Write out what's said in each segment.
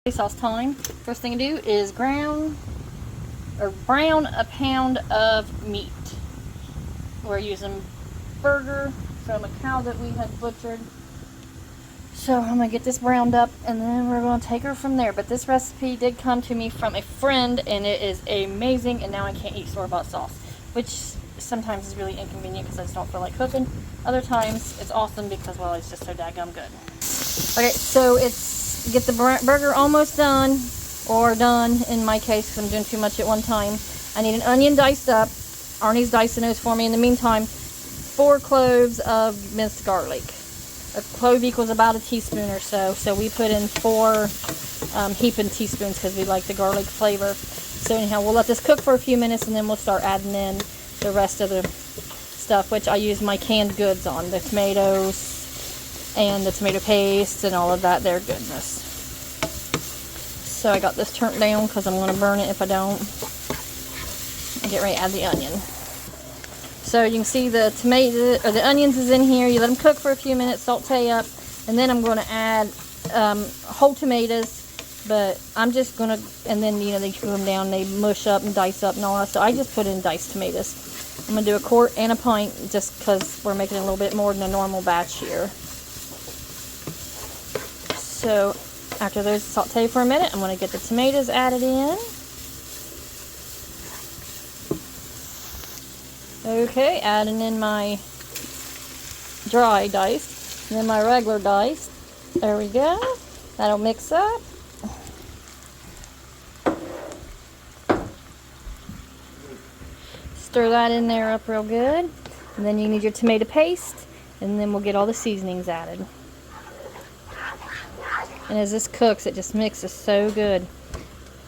Sauce time. First thing to do is brown a pound of meat. We're using burger from a cow that we had butchered. So I'm gonna get this browned up and then we're gonna take her from there. But this recipe did come to me from a friend and it is amazing, and now I can't eat store-bought sauce, which sometimes is really inconvenient because I just don't feel like cooking. Other times it's awesome because, well, it's just so daggum good. Okay, so get the burger almost done, or done in my case because I'm doing too much at one time. I need an onion diced up. Arnie's dicing those for me. In the meantime, 4 cloves of minced garlic. A clove equals about a teaspoon or so, so we put in 4 heaping teaspoons because we like the garlic flavor. So anyhow, we'll let this cook for a few minutes and then we'll start adding in the rest of the stuff, which I use my canned goods on, the tomatoes and the tomato paste and all of that there goodness. So I got this turned down because I'm going to burn it if I don't. And get ready to add the onion. So you can see the tomato or the onions is in here. You let them cook for a few minutes, saute up, and then I'm going to add whole tomatoes. But I'm just going to, and then you know they chew them down, they mush up and dice up and all that. So I just put in diced tomatoes. I'm going to do a quart and a pint just because we're making a little bit more than a normal batch here. So after those saute for a minute, I'm going to get the tomatoes added in. Okay, adding in my dry diced, and then my regular diced. There we go. That'll mix up. Stir that in there up real good. And then you need your tomato paste, and then we'll get all the seasonings added. And as this cooks, it just mixes so good.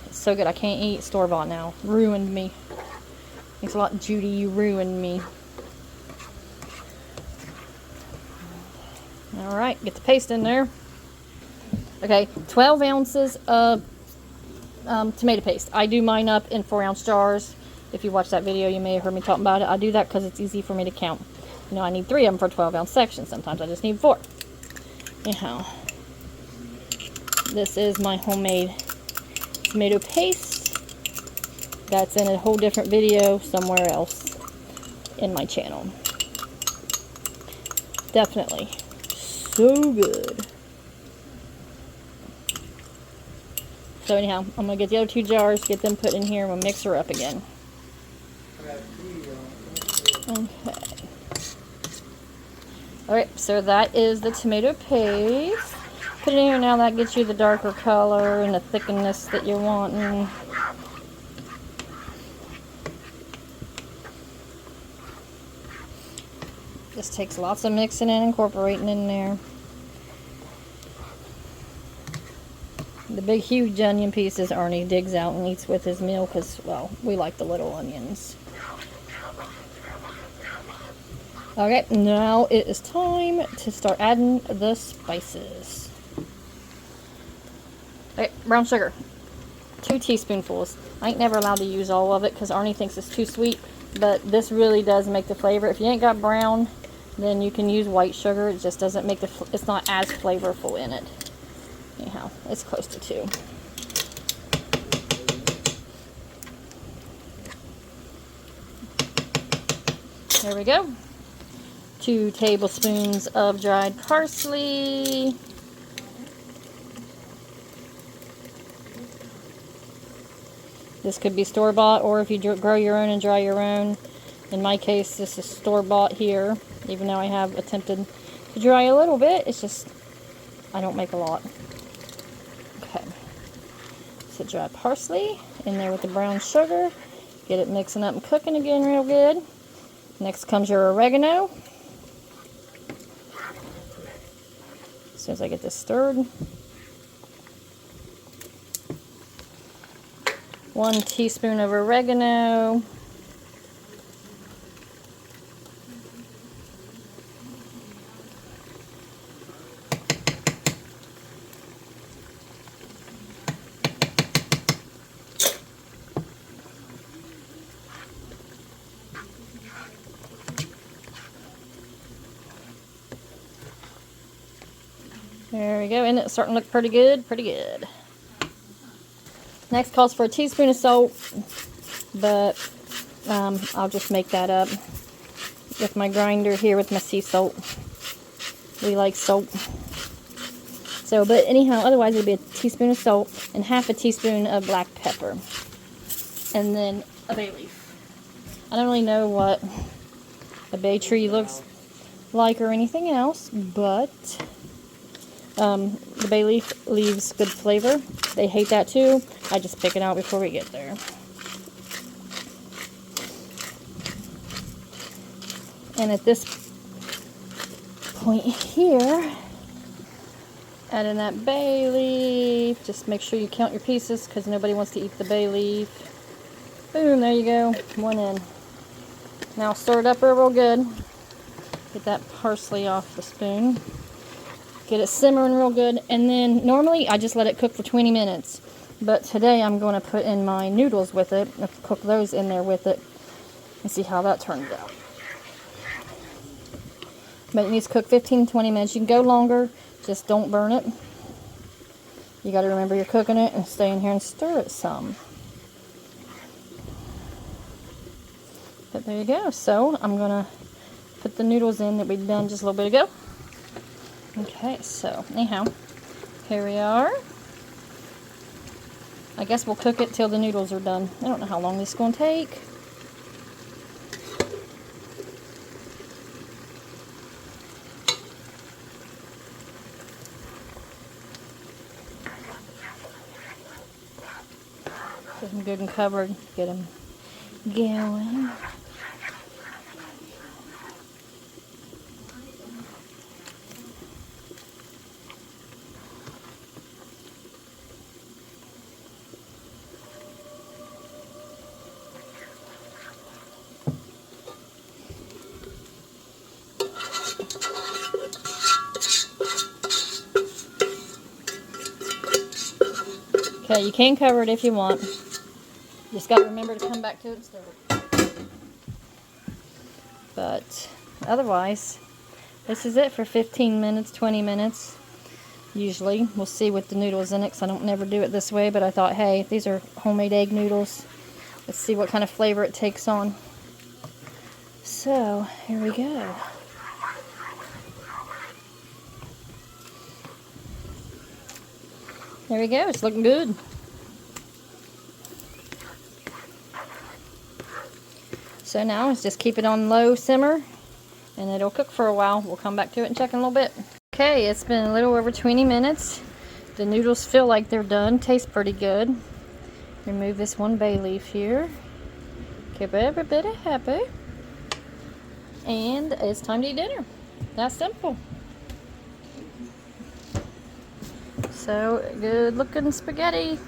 It's so good. I can't eat store-bought now. Ruined me. Thanks a lot, Judy. You ruined me. Alright, get the paste in there. Okay, 12 ounces of tomato paste. I do mine up in 4-ounce jars. If you watched that video, you may have heard me talking about it. I do that because it's easy for me to count. You know, I need 3 of them for 12-ounce sections. Sometimes I just need 4. Anyhow. This is my homemade tomato paste. That's in a whole different video somewhere else in my channel. Definitely so good. So anyhow, I'm going to get the other 2 jars, get them put in here, and we'll mix her up again. Okay. Alright, so that is the tomato paste. Put it in here now. That gets you the darker color and the thickness that you're wanting. This takes lots of mixing and incorporating in there. The big huge onion pieces Arnie digs out and eats with his meal because, well, we like the little onions. Okay, now it is time to start adding the spices. Okay, brown sugar, 2 teaspoonfuls. I ain't never allowed to use all of it because Arnie thinks it's too sweet, but this really does make the flavor. If you ain't got brown, then you can use white sugar. It just doesn't make it's not as flavorful in it. Anyhow, it's close to 2. There we go. 2 tablespoons of dried parsley. This could be store-bought, or if you grow your own and dry your own. In my case, this is store-bought here, even though I have attempted to dry a little bit. It's just, I don't make a lot. Okay. So dry parsley in there with the brown sugar. Get it mixing up and cooking again real good. Next comes your oregano. As soon as I get this stirred. 1 teaspoon of oregano. There we go, and it's starting to look pretty good, pretty good. Next calls for a teaspoon of salt, but I'll just make that up with my grinder here with my sea salt. We like salt. So, but anyhow, otherwise it'd be a teaspoon of salt and half a teaspoon of black pepper. And then a bay leaf. I don't really know what a bay tree looks like or anything else, but the bay leaf leaves good flavor. They hate that too. I just pick it out before we get there. And at this point here, add in that bay leaf. Just make sure you count your pieces because nobody wants to eat the bay leaf. Boom, there you go. One in. Now stir it up real good. Get that parsley off the spoon. Get it simmering real good. And then normally I just let it cook for 20 minutes. But today I'm going to put in my noodles with it. Cook those in there with it. And see how that turns out. But it needs to cook 15-20 minutes. You can go longer. Just don't burn it. You got to remember you're cooking it and stay in here and stir it some. But there you go. So I'm going to put the noodles in that we'd done just a little bit ago. Okay, so anyhow, here we are. I guess we'll cook it till the noodles are done. I don't know how long this is going to take. Get them good and covered. Get them going. Okay, you can cover it if you want. Just got to remember to come back to it and stir it. But otherwise, this is it for 15 minutes, 20 minutes. Usually, we'll see with the noodles in it because I don't never do it this way. But I thought, hey, these are homemade egg noodles. Let's see what kind of flavor it takes on. So, here we go. There we go. It's looking good. So now let's just keep it on low simmer and it'll cook for a while. We'll come back to it and check in a little bit. Okay, it's been a little over 20 minutes. The noodles feel like they're done. Taste pretty good. Remove this one bay leaf here. Keep every bit happy. And it's time to eat dinner. That's simple. So, good looking spaghetti.